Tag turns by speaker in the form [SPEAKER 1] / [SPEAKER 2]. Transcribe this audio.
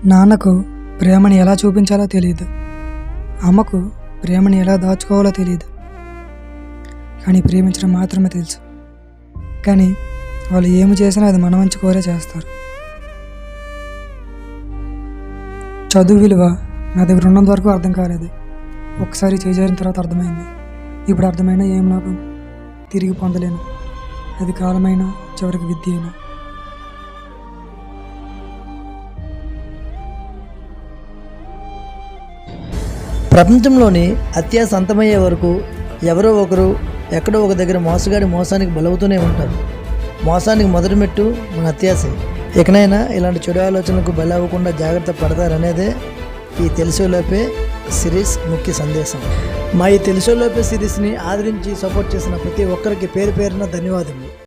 [SPEAKER 1] నాన్నకు ప్రేమని ఎలా చూపించాలో తెలియదు. అమ్మకు ప్రేమని ఎలా దాచుకోవాలో తెలియదు. కానీ ప్రేమించడం మాత్రమే తెలుసు. కానీ వాళ్ళు ఏమి చేసినా అది మన మంచి కోరే చేస్తారు. చదువు విలువ నా దగ్గర ఉన్నంత వరకు అర్థం కాలేదు. ఒకసారి చేజారిన తర్వాత అర్థమైంది. ఇప్పుడు అర్థమైనా ఏం లాభం? తిరిగి పొందలేను. అది కాలమైనా చివరికి విద్య అయినా.
[SPEAKER 2] ప్రపంచంలోని అత్యాశ అంతమయ్యే వరకు ఎవరో ఒకరు ఎక్కడో ఒక దగ్గర మోసగాడి మోసానికి బలవుతూనే ఉంటారు. మోసానికి మొదటి మెట్టు మన అత్యాశే. ఇకనైనా ఇలాంటి చెడు ఆలోచనలకు బలవ్వకుండా జాగ్రత్త పడతారనేదే ఈ తెలిసేలోపే సిరీస్ ముఖ్య సందేశం. మా ఈ తెలిసేలోపే సిరీస్ని ఆదరించి సపోర్ట్ చేసిన ప్రతి ఒక్కరికి పేరు పేరున ధన్యవాదములు.